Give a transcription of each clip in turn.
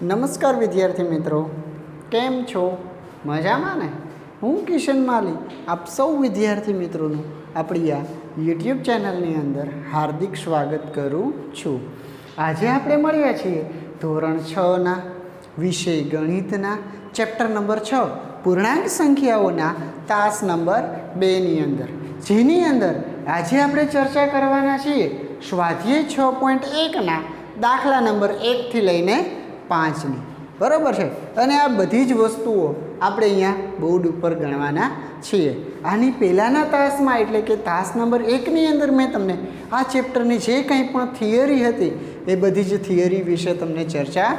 નમસ્કાર વિદ્યાર્થી મિત્રો, કેમ છો? મજામાં ને? હું કિશન માલી આપ સૌ વિદ્યાર્થી મિત્રોનું આપણી આ યુટ્યુબ ચેનલની અંદર હાર્દિક સ્વાગત કરું છું. આજે આપણે મળ્યા છીએ ધોરણ 6ના વિષય ગણિતના ચેપ્ટર નંબર 6 પૂર્ણાંક સંખ્યાઓના તાસ નંબર 2ની અંદર, જેની અંદર આજે આપણે ચર્ચા કરવાના છીએ સ્વાધ્યાય 6.1ના દાખલા નંબર 1 થી લઈને 5ની. બરાબર છે. અને આ બધી જ વસ્તુઓ આપણે અહીંયા બોર્ડ ઉપર ગણવાના છીએ. આની પહેલાંના તાસમાં એટલે કે તાસ નંબર 1ની અંદર મેં તમને આ ચેપ્ટરની જે કંઈ પણ થિયરી હતી એ બધી જ થિયરી વિશે તમને ચર્ચા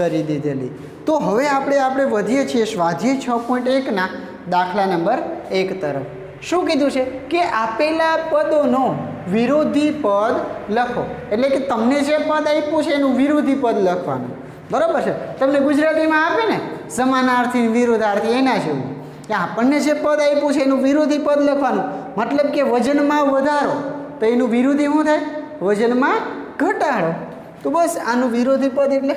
કરી દીધેલી. તો હવે આપણે વધીએ છીએ સ્વાધ્યાય 6.1ના દાખલા નંબર 1 તરફ. શું કીધું છે કે આપેલા પદોનો વિરોધી પદ લખો. એટલે કે તમને જે પદ આપ્યું છે એનું વિરોધી પદ લખવાનું. બરાબર છે. તમને ગુજરાતીમાં આપે ને સમાનાર્થી વિરોધાર્થી, એના જેવું કે આપણને જે પદ આપ્યું છે એનું વિરોધી પદ લખવાનું. મતલબ કે વજનમાં વધારો તો એનું વિરોધી શું થાય? વજનમાં ઘટાડો. તો બસ આનું વિરોધી પદ એટલે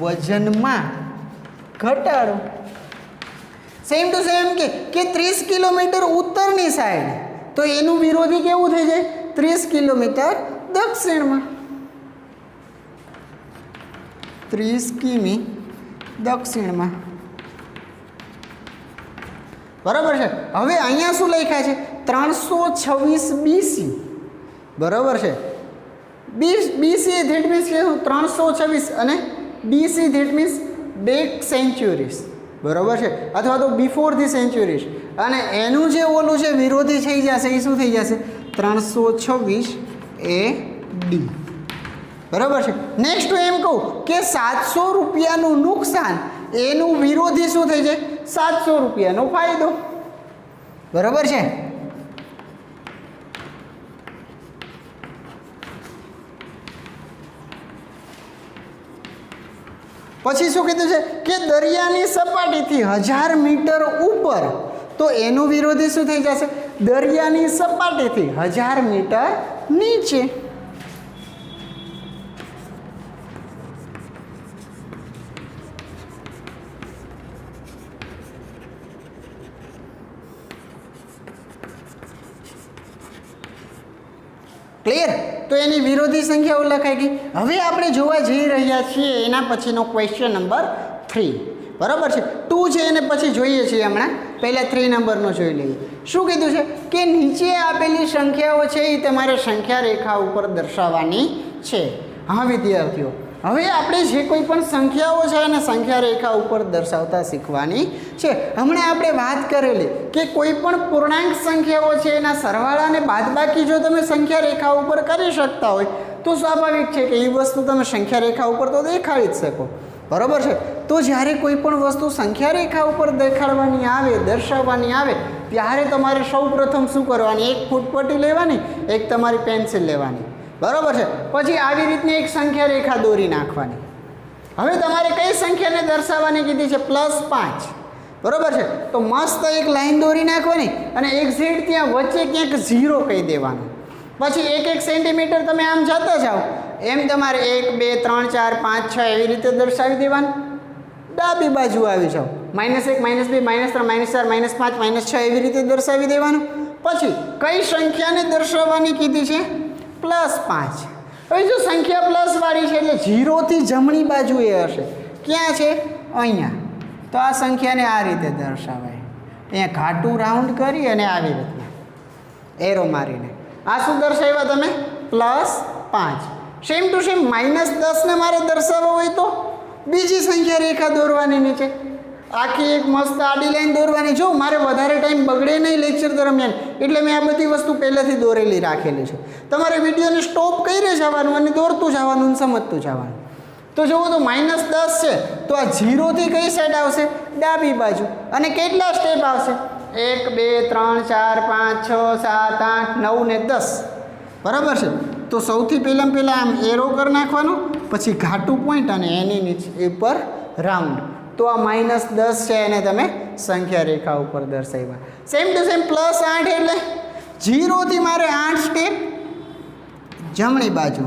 વજનમાં ઘટાડો. સેમ ટુ સેમ કે 30 કિલોમીટર ઉત્તરની સાઈડ તો એનું વિરોધી કેવું થઈ જાય? 30 કિલોમીટર દક્ષિણમાં. 30 કિમી દક્ષિણમાં. બરાબર છે. હવે અહીંયા શું લખ્યા છે? 326 BC. બરાબર છે. BC ધેટ મીન્સ કે 326 અને BC that means back sanctuaries. બરાબર છે. અથવા તો બિફોર ધી સેન્ચુરીઝ. અને એનું જે ઓલું છે વિરોધી થઈ જશે એ શું થઈ જશે? 326 AD. બરાબર છે. નેક્સ્ટ એમ કહું કે 700 રૂપિયાનું નુકસાન એનું વિરોધી શું થઈ જાય? 700 રૂપિયાનો ફાયદો. બરાબર છે. પછી શું કીધું છે કે દરિયાની સપાટીથી 1000 મીટર ઉપર તો એનું વિરોધી શું થઈ જશે? દરિયાની સપાટીથી 1000 મીટર નીચે. ક્લિયર? તો એની વિરોધી સંખ્યાઓ લખાઈ ગઈ. હવે આપણે જોવા જઈ રહ્યા છીએ એના પછીનો ક્વેશ્ચન નંબર 3. બરાબર છે. 2 છે એને પછી જોઈએ છીએ. હમણાં પહેલાં 3 નંબરનો જોઈ લઈએ. શું કીધું છે કે નીચે આપેલી સંખ્યાઓ છે એ તમારે સંખ્યા રેખા ઉપર દર્શાવવાની છે. હા વિદ્યાર્થીઓ, હવે આપણે જે કોઈ પણ સંખ્યાઓ છે એને સંખ્યા રેખા ઉપર દર્શાવતા શીખવાની છે. હમણાં આપણે વાત કરેલી કે કોઈ પણ પૂર્ણાંક સંખ્યાઓ છે એના સરવાળા અને બાદબાકી જો તમે સંખ્યા રેખા ઉપર કરી શકતા હોય તો સ્વાભાવિક છે કે એ વસ્તુ તમે સંખ્યા રેખા ઉપર તો દેખાડી જ શકો. બરાબર છે. તો જ્યારે કોઈ પણ વસ્તુ સંખ્યા રેખા ઉપર દેખાડવાની આવે, દર્શાવવાની આવે, ત્યારે તમારે સૌ પ્રથમ શું કરવાની? એક ફૂટપટ્ટી લેવાની, એક તમારી પેન્સિલ લેવાની. બરાબર છે. પછી આવી રીતની એક સંખ્યા રેખા દોરી નાખવાની. હવે તમારે કઈ સંખ્યાને દર્શાવવાની કીધી છે? +5. બરાબર છે. તો મસ્ત એક લાઈન દોરી નાખવાની અને એક્ઝેક્ટ ત્યાં વચ્ચે ક્યાંક 0 કહી દેવાનું. પછી 1 સેન્ટીમીટર તમે આમ જતા જાઓ એમ તમારે 1 2 3 4 5 6 એવી રીતે દર્શાવી દેવાનું. ડાબી બાજુ આવી જાઓ -1 -2 -3 -4 -5 -6 એવી રીતે દર્શાવી દેવાનું. પછી કઈ સંખ્યાને દર્શાવવાની કીધી છે? +5. હવે જો સંખ્યા પ્લસ વાળી છે એટલે 0 થી જમણી બાજુએ હશે. ક્યાં છે? અહીંયા. તો આ સંખ્યાને આ રીતે દર્શાવાય. અહીંયા ઘાટું રાઉન્ડ કરી અને આવી રીતના એરો મારીને આ શું દર્શાવ્યા તમે? +5. સેમ ટુ સેમ -10 ને મારે દર્શાવવો હોય તો બીજી સંખ્યા રેખા દોરવાની નીચે. આખી એક મસ્ત આડી લાઈન દોરવાની. જો મારે વધારે ટાઈમ બગડે નહીં લેક્ચર દરમિયાન એટલે મેં આ બધી વસ્તુ પહેલેથી દોરેલી રાખેલી છે. તમારે વિડીયોને સ્ટોપ કરી જવાનું અને દોરતું જવાનું અને સમજતું જવાનું. તો જુઓ તો -10 છે તો આ 0 થી કઈ સાઈડ આવશે? ડાબી બાજુ. અને કેટલા સ્ટેપ આવશે? 1 2 3 4 5 6 7 8 9 ને 10. બરાબર છે. તો સૌથી પહેલાં આમ એરો કરી નાખવાનો, પછી ઘાટું પોઈન્ટ અને એની નીચે ઉપર રાઉન્ડ. તો આ -10 છે એને તમે સંખ્યા રેખા ઉપર દર્શાવ્યા. સેમ ટુ સેમ +8 એટલે 0 થી મારે 8 સ્ટેપ જમણી બાજુ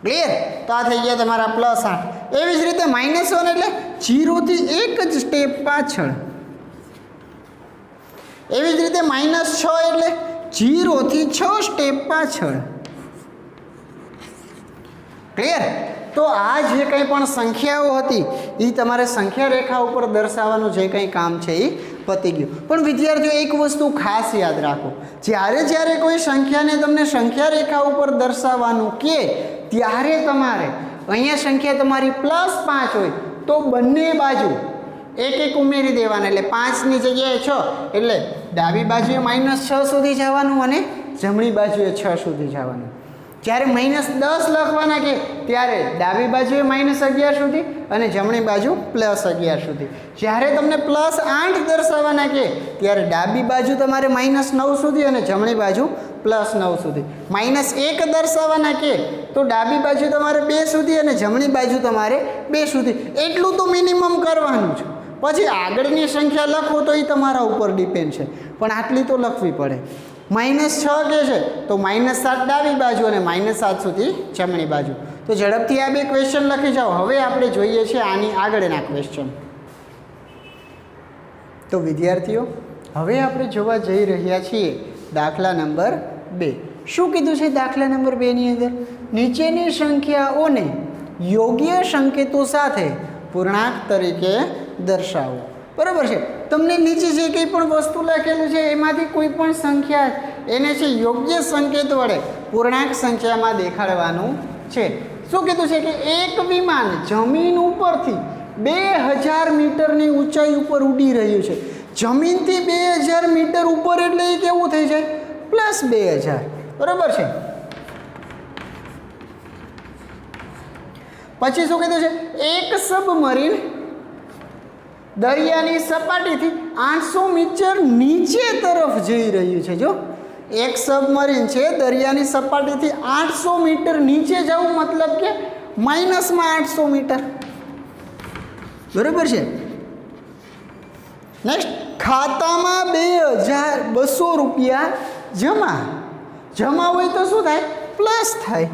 ક્લિયર? તો આ થઈ ગયા તમારા +8. એવી જ રીતે -1 એટલે 0 થી એક જ સ્ટેપ પાછળ. એવી જ રીતે -6 એટલે 0 થી 6 સ્ટેપ પાછળ. ક્લિયર? તો આ જે કંઈ પણ સંખ્યાઓ હતી એ તમારે સંખ્યા રેખા ઉપર દર્શાવવાનું જે કંઈ કામ છે એ પતી ગયું. પણ વિદ્યાર્થીઓ એક વસ્તુ ખાસ યાદ રાખો, જ્યારે કોઈ સંખ્યાને તમને સંખ્યા રેખા ઉપર દર્શાવવાનું કહે ત્યારે તમારે અહીંયા સંખ્યા તમારી +5 હોય તો બંને બાજુ એક એક ઉમેરી દેવાના. એટલે 5ની જગ્યાએ 6 એટલે ડાબી બાજુએ -6 સુધી જવાનું અને જમણી બાજુએ 6 સુધી જવાનું. જ્યારે -10 લખવાના કે ત્યારે ડાબી બાજુએ -11 સુધી અને જમણી બાજુ +11 સુધી. જ્યારે તમને +8 દર્શાવવાના કે ત્યારે ડાબી બાજુ તમારે -9 સુધી અને જમણી બાજુ +9 સુધી. -1 દર્શાવવાના કે તો ડાબી બાજુ તમારે 2 સુધી અને જમણી બાજુ તમારે 2 સુધી. એટલું તો મિનિમમ કરવાનું છે. પછી આગળની સંખ્યા લખો તો એ તમારા ઉપર ડિપેન્ડ છે, પણ આટલી તો લખવી પડે. -6 કે છે તો -7 ડાબી બાજુ અને -7 સુધી જમણી બાજુ. તો ઝડપથી આ બે ક્વેશ્ચન લખી જાઓ. હવે આપણે જોઈએ છીએ આની આગળના ક્વેશ્ચન. તો વિદ્યાર્થીઓ હવે આપણે જોવા જઈ રહ્યા છીએ દાખલા નંબર 2. શું કીધું છે દાખલા નંબર 2 ની અંદર? નીચેની સંખ્યાઓને યોગ્ય સંકેતો સાથે પૂર્ણાંક તરીકે દર્શાવો. બરાબર છે? તમને નીચે જે કંઈ પણ વસ્તુ લખેલું છે એમાંથી કોઈ પણ સંખ્યા એને છે યોગ્ય સંકેત વડે પૂર્ણાંક સંખ્યામાં દેખાડવાનું છે. શું કીધું છે કે એક વિમાન જમીન ઉપરથી 2000 મીટરની ઊંચાઈ ઉપર ઉડી રહ્યું છે. જમીનથી 2000 મીટર ઉપર એટલે એ કેવું થઈ જાય? +2000. બરાબર છે? પછી શું કીધું છે? એક સબમરીન દરિયાની સપાટીથી 800 મીટર નીચે તરફ જઈ રહ્યું છે. જો એક સબમરીન છે દરિયાની સપાટીથી 800 મીટર નીચે જવું, મતલબ કે -800 મીટર. બરાબર છે? નેક્સ્ટ, ખાતામાં 2200 રૂપિયા જમા હોય તો શું થાય? પ્લસ થાય.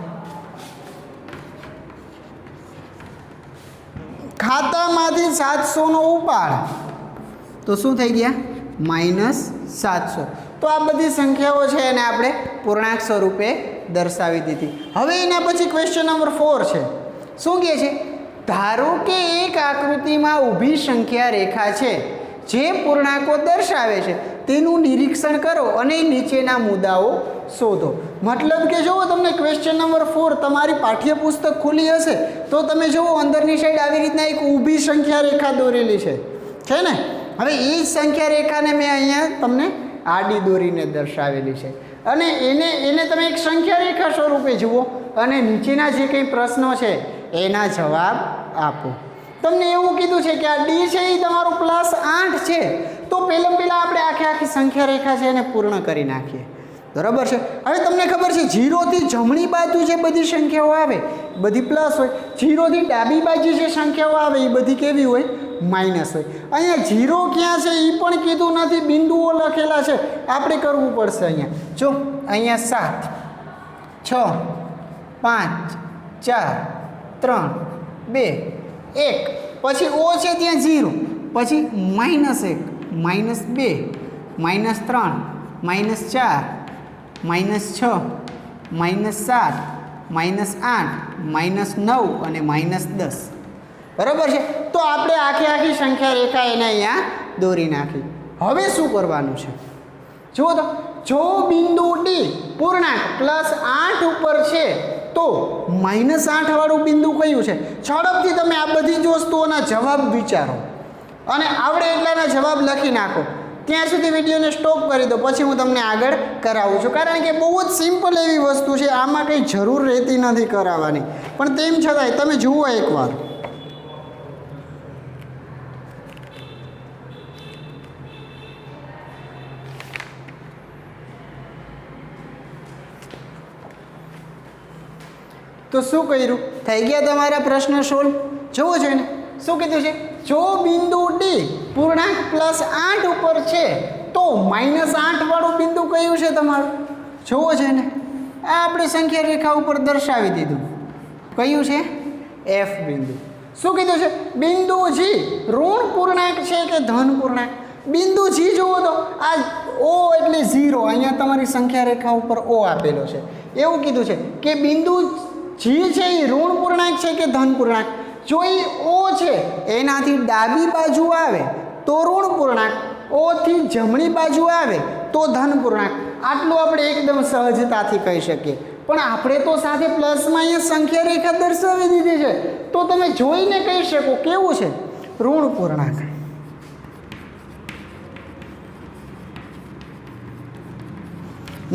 ખાતામાંથી 700નો ઉપાડ તો શું થઈ ગયા? -700. તો આ બધી સંખ્યાઓ છે એને આપણે પૂર્ણાંક સ્વરૂપે દર્શાવી દીધી. હવે એના પછી ક્વેશ્ચન નંબર 4 છે. શું કહે છે? ધારો કે એક આકૃતિમાં ઊભી સંખ્યા રેખા છે જે પૂર્ણાંકો દર્શાવે છે, તેનું નિરીક્ષણ કરો અને નીચેના મુદ્દાઓ શોધો. મતલબ કે જુઓ, તમને ક્વેશ્ચન નંબર 4 તમારી પાઠ્યપુસ્તક ખુલ્લી હશે તો તમે જુઓ અંદરની સાઈડ આવી રીતના એક ઊભી સંખ્યા રેખા દોરેલી છે ને? હવે એ સંખ્યા રેખાને મેં અહીંયા તમને આડી દોરીને દર્શાવેલી છે અને એને તમે એક સંખ્યા રેખા સ્વરૂપે જુઓ અને નીચેના જે કંઈ પ્રશ્નો છે એના જવાબ આપો. તમને એવું કીધું છે કે આ ડી છે એ તમારું +8 છે, તો પહેલાં આપણે આખી સંખ્યા રેખા છે એને પૂર્ણ કરી નાખીએ. બરાબર છે? હવે તમને ખબર છે 0 થી જમણી બાજુ જે બધી સંખ્યાઓ આવે બધી પ્લસ હોય, 0 થી ડાબી બાજુ જે સંખ્યાઓ આવે એ બધી કેવી હોય? માઇનસ હોય. અહીંયા 0 ક્યાં છે એ પણ કીધું નથી, બિંદુઓ લખેલા છે, આપણે કરવું પડશે. અહીંયા જો, અહીંયા 7 6 5 4 3 2 1, પછી ઓ છે ત્યાં 0, પછી -1 -2 -3 -4 -6 -7 -8 -9 અને -10. બરાબર છે? તો આપણે આખી સંખ્યા રેખા એને અહીંયા દોરી નાખી. હવે શું કરવાનું છે જુઓ તો, જો બિંદુ ડી પૂર્ણાંક +8 ઉપર છે તો -8 વાળું બિંદુ કયું છે? ઝડપથી તમે આ બધી જ વસ્તુઓના જવાબ વિચારો અને આવડે એટલાના જવાબ લખી નાખો. ત્યાં સુધી વિડીયોને સ્ટોપ કરી દો, પછી હું તમને આગળ કરાવું છું. કારણ કે બહુ જ સિમ્પલ એવી વસ્તુ છે, આમાં કંઈ જરૂર રહેતી નથી કરાવવાની, પણ તેમ છતાંય તમે જુઓ એકવાર. તો શું કર્યું? થઈ ગયા તમારા પ્રશ્ન સોલ્વ. જોવો છે ને શું કીધું છે? જો બિંદુ ડી પૂર્ણાંક +8 ઉપર છે તો -8 વાળું બિંદુ કયું છે તમારું? જોવો છે ને આ આપણે સંખ્યા રેખા ઉપર દર્શાવી દીધું. કયું છે? એફ બિંદુ. શું કીધું છે? બિંદુ જી ઋણ પૂર્ણાંક છે કે ધન પૂર્ણાંક? બિંદુ જી જુઓ તો આ ઓ એટલે 0, અહીંયા તમારી સંખ્યા રેખા ઉપર ઓ આપેલો છે. એવું કીધું છે કે બિંદુ જી છે એ ઋણ પૂર્ણાંક છે કે ધન પૂર્ણાંક? જો એ ઓ છે એનાથી ડાબી બાજુ આવે તો ઋણ પૂર્ણાંક, ઓ થી જમણી બાજુ આવે તો ધન પૂર્ણાંક. આટલું આપણે એકદમ સહજતાથી કહી શકીએ. પણ આપણે તો સાથે પ્લસમાં અહીંયા સંખ્યા રેખા દર્શાવી દીધી છે, તો તમે જોઈને કહી શકો કેવું છે? ઋણ પૂર્ણાંક.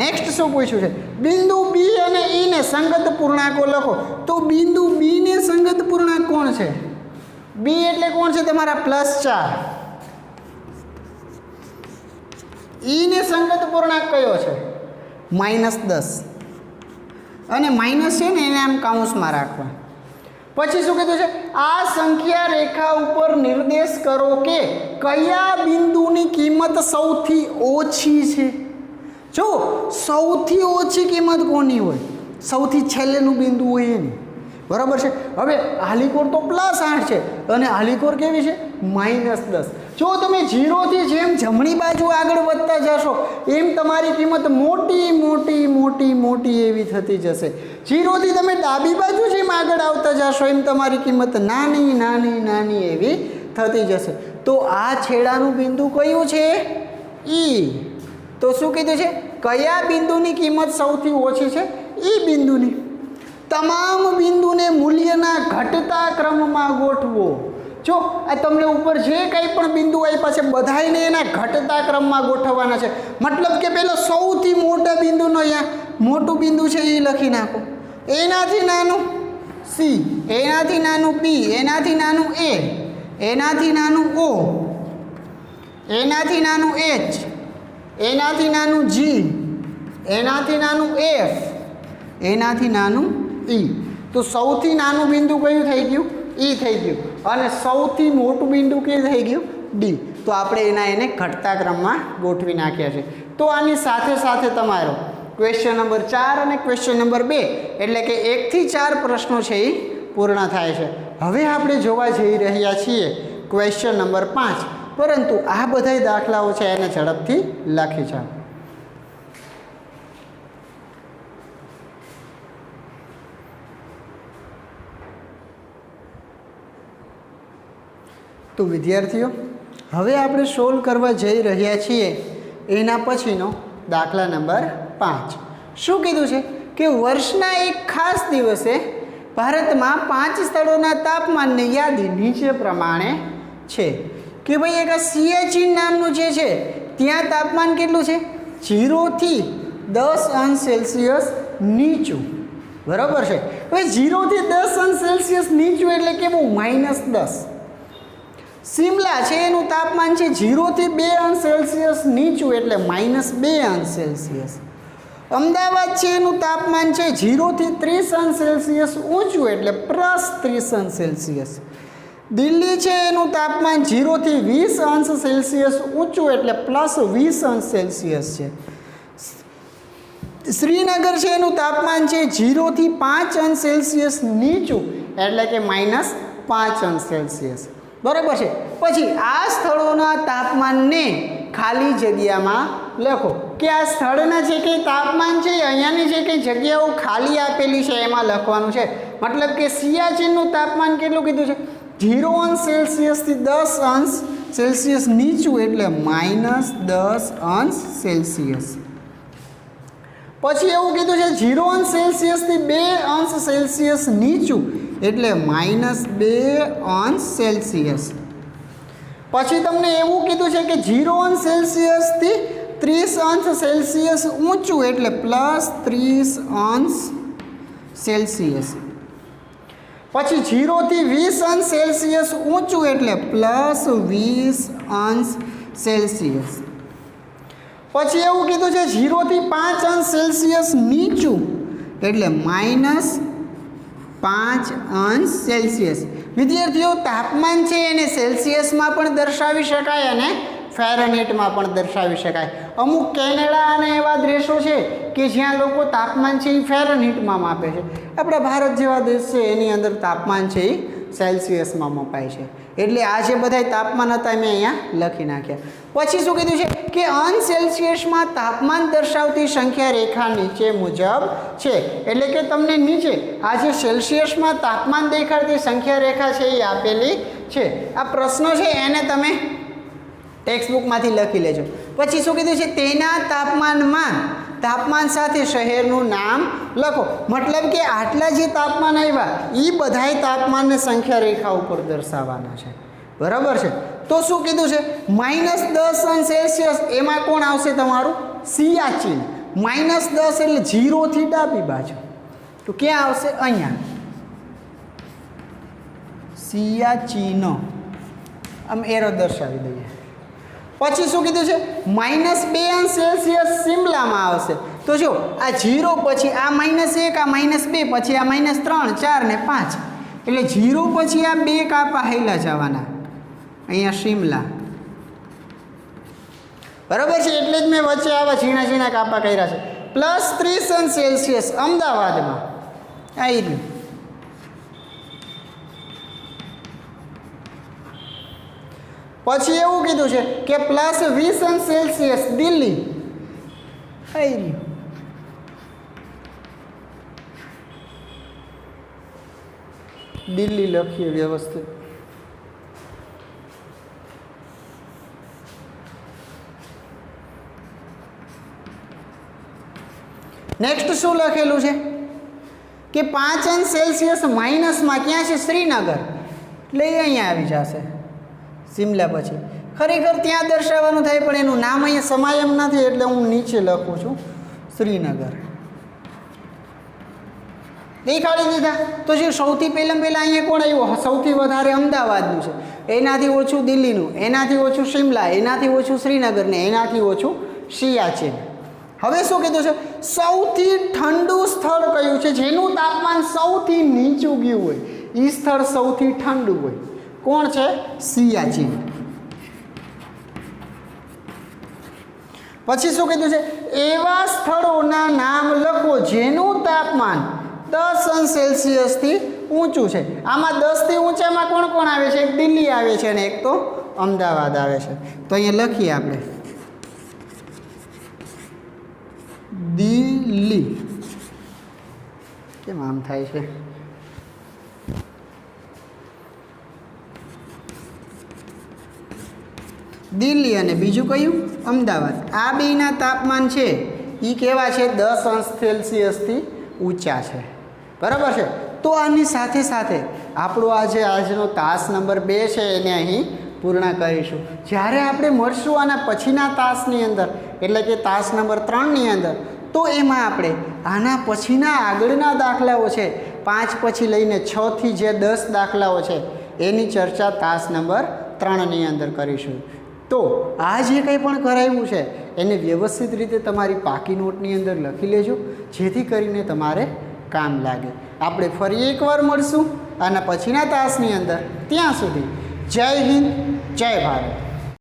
નેક્સ્ટ શું પૂછ્યું છે? બિંદુ બી અને ઈ ને સંગત પૂર્ણાંકો લખો. તો બિંદુ બી ને સંગત પૂર્ણાંક કોણ છે? બી એટલે કોણ છે? તમારા +4. ઈ ને સંગત પૂર્ણાંક કયો છે? -10. અને માઇનસ છે ને એને આમ કાઉન્સમાં રાખવા. પછી શું કીધું છે? આ સંખ્યા રેખા ઉપર નિર્દેશ કરો કે કયા બિંદુની કિંમત સૌથી ઓછી છે. જો સૌથી ઓછી કિંમત કોની હોય? સૌથી છેલ્લેનું બિંદુ હોય એની. બરાબર છે. હવે આલીકોર તો +8 છે અને આલીકોર કેવી છે? -10. જો તમે 0 થી જેમ જમણી બાજુ આગળ વધતા જશો એમ તમારી કિંમત મોટી મોટી મોટી મોટી એવી થતી જશે. 0 થી તમે ડાબી બાજુ જેમ આગળ આવતા જશો એમ તમારી કિંમત નાની નાની નાની એવી થતી જશે. તો આ છેડાનું બિંદુ કયું છે? ઈ. તો શું કીધું છે? કયા બિંદુની કિંમત સૌથી ઓછી છે? ઈ બિંદુની. તમામ બિંદુને મૂલ્યના ઘટતા ક્રમમાં ગોઠવો. જો આ તમને ઉપર જે કંઈ પણ બિંદુ આપ્યા છે બધાયને એના ઘટતા ક્રમમાં ગોઠવવાના છે. મતલબ કે પેલો સૌથી મોટા બિંદુનો અહીંયા મોટું બિંદુ છે એ લખી નાખો. એનાથી નાનું સી, એનાથી નાનું બી, એનાથી નાનું એ, એનાથી નાનું ઓ, એનાથી નાનું એચ, એનાથી નાનું જી, એનાથી નાનું એફ, એનાથી નાનું ઈ. તો સૌથી નાનું બિંદુ કયું થઈ ગયું? ઈ થઈ ગયું. અને સૌથી મોટું બિંદુ કયું થઈ ગયું? ડી. તો આપણે એને ઘટતા ક્રમમાં ગોઠવી નાખ્યા છે. તો આની સાથે સાથે તમારો ક્વેશ્ચન નંબર 4 અને ક્વેશ્ચન નંબર 2 એટલે કે 1 થી 4 પ્રશ્નો છે એ પૂર્ણ થાય છે. હવે આપણે જોવા જઈ રહ્યા છીએ ક્વેશ્ચન નંબર 5. પરંતુ આ બધા દાખલાઓ છે એને ઝડપથી લખી જાઓ. તો વિદ્યાર્થીઓ હવે આપણે સોલ્વ કરવા જઈ રહ્યા છીએ એના પછીનો દાખલા નંબર 5. શું કીધું છે કે વર્ષના એક ખાસ દિવસે ભારતમાં 5 સ્થળોના તાપમાનની યાદી નીચે પ્રમાણે છે કે ભાઈ એક સિયાચીન નામનું જે છે ત્યાં તાપમાન કેટલું છે? 0 થી 10 અંશ સેલ્સિયસ નીચું. બરાબર છે. હવે 0 થી 10 અંશ સેલ્સિયસ નીચું એટલે કેવું? -10. શિમલા છે એનું તાપમાન છે 0 થી 2 અંશ સેલ્સિયસ નીચું એટલે -2 અંશ સેલ્સિયસ. અમદાવાદ છે એનું તાપમાન છે 0 થી 30 અંશ સેલ્સિયસ ઊંચું એટલે +30 અંશ સેલ્સિયસ. દિલ્હી છે એનું તાપમાન 0 થી 20 અંશ સેલ્સિયસ ઊંચું એટલે +20 અંશ સેલ્સિયસ છે. શ્રીનગર છે એનું તાપમાન છે 0 થી 5 અંશ સેલ્સિયસ નીચું એટલે કે -5 અંશ સેલ્સિયસ. બરાબર છે. પછી આ સ્થળોના તાપમાનને ખાલી જગ્યામાં લખો કે આ સ્થળના જે કંઈ તાપમાન છે અહીંયાની જે કંઈ જગ્યાઓ ખાલી આપેલી છે એમાં લખવાનું છે. મતલબ કે સિયાચીનનું તાપમાન કેટલું કીધું છે? 0 અંશ સેલ્સિયસથી 10 અંશ સેલ્સિયસ નીચું એટલે -10 અંશ સેલ્સિયસ. પછી એવું કીધું છે 0 અંશ સેલ્સિયસથી 2 અંશ સેલ્સિયસ નીચું એટલે -2 અંશ સેલ્સિયસ. પછી તમને એવું કીધું છે કે 0 અંશ સેલ્સિયસથી 30 અંશ સેલ્સિયસ ઊંચું એટલે +30 અંશ સેલ્સિયસ. પછી 0 થી 20 અંશ સેલ્સિયસ ઊંચું એટલે +20 અંશ સેલ્સિયસ. પછી એવું કીધું છે 0 થી 5 અંશ સેલ્સિયસ નીચું એટલે -5 અંશ સેલ્સિયસ. વિદ્યાર્થીઓ તાપમાન છે એને સેલ્સિયસમાં પણ દર્શાવી શકાય અને ફેરનહીટમાં પણ દર્શાવી શકાય. અમુક કેનેડા અને એવા દેશો છે કે જ્યાં લોકો તાપમાન છે એ ફેરનહીટમાં માપે છે. આપણા ભારત જેવા દેશ છે એની અંદર તાપમાન છે એ સેલ્સિયસમાં મપાય છે. એટલે આ જે બધાય તાપમાન હતા મેં અહીંયા લખી નાખ્યા. પછી શું કીધું છે કે અનસેલ્સિયસમાં તાપમાન દર્શાવતી સંખ્યા રેખા નીચે મુજબ છે. એટલે કે તમને નીચે આ જે સેલ્સિયસમાં તાપમાન દેખાડતી સંખ્યા રેખા છે એ આપેલી છે. આ પ્રશ્નો છે એને તમે ટેક્સ્ટ બુકમાંથી લખી લેજો. પછી શું કીધું છે તેના તાપમાન સાથે શહેરનું નામ લખો. મતલબ કે આટલા જે તાપમાન આવ્યા એ બધાય તાપમાનને સંખ્યા રેખા ઉપર દર્શાવવાના છે. બરાબર છે. તો શું કીધું છે -10 સેલ્સિયસ એમાં કોણ આવશે તમારું સિયાચીન. -10 એટલે 0 થી ડાબી બાજુ તો ક્યાં આવશે અહીંયા સિયાચીનો. આમ એરો દર્શાવી દઈએ. પછી શું કીધું છે -2 સેલ્સિયસ શિમલામાં આવશે. તો જો આ 0 પછી આ -1 આ -2 પછી આ -3 4 ને 5 એટલે 0 પછી આ 2 કાપા હેલા જવાના અહીંયા શિમલા. બરાબર છે. એટલે જ મેં વચ્ચે આવા ઝીણા ઝીણા કાપા કર્યા છે. +30 સેલ્સિયસ અમદાવાદમાં આવી રહ્યું. પછી એવું કીધું છે કે +20 સેલ્સિયસ દિલ્હી આવી રહ્યું. દિલ્હી લખીએ વ્યવસ્થિત. નેક્સ્ટ શું લખેલું છે કે 5 સેલ્સિયસ માઇનસમાં ક્યાં છે શ્રીનગર. એટલે એ અહીંયા આવી જશે શિમલા. પછી ખરેખર ત્યાં દર્શાવવાનું થાય પણ એનું નામ અહીંયા સમાય એમ નથી એટલે હું નીચે લખું છું શ્રીનગર. દેખાડી દીધા. તો જે સૌથી પહેલાં અહીંયા કોણ આવ્યું સૌથી વધારે અમદાવાદનું છે, એનાથી ઓછું દિલ્હીનું, એનાથી ઓછું શિમલા, એનાથી ઓછું શ્રીનગર ને એનાથી ઓછું સિયાચીન. હવે શું કીધું છે સૌથી ઠંડુ સ્થળ કયું છે જેનું તાપમાન સૌથી નીચું ગયું હોય એ સ્થળ સૌથી ઠંડુ હોય. કોણ છે સિયાચીન. પછી શું કીધું છે એવા સ્થળોના નામ લખો જેનું તાપમાન 10 સેલ્સિયસથી ઊંચું છે. આમાં 10થી ઊંચામાં કોણ કોણ આવે છે? એક દિલ્હી આવે છે અને એક તો અમદાવાદ આવે છે. તો અહીંયા લખીએ આપણે દિલ્હી. કેમ આમ થાય છે? દિલ્હી અને બીજું કયું અમદાવાદ. આ બેના તાપમાન છે એ કેવા છે 10 સેલ્સિયસથી ઊંચા છે. બરાબર છે. તો આની સાથે સાથે આપણો આજનો તાસ નંબર 2 છે એને અહીં પૂર્ણ કરીશું. જ્યારે આપણે મળશું આના પછીના તાસની અંદર એટલે કે તાસ નંબર 3ની અંદર તો એમાં આપણે આના પછીના આગળના દાખલાઓ છે 5 પછી લઈને 6 થી જે 10 દાખલાઓ છે એની ચર્ચા તાસ નંબર 3ની અંદર કરીશું. તો આ જે કંઈ પણ કરાવ્યું છે એને વ્યવસ્થિત રીતે તમારી પાકી નોટની અંદર લખી લેજો જેથી કરીને તમારે કામ લાગે. આપણે ફરી એકવાર મળશું આના પછીના તાસની અંદર. ત્યાં સુધી જય હિન્દ, જય ભારત.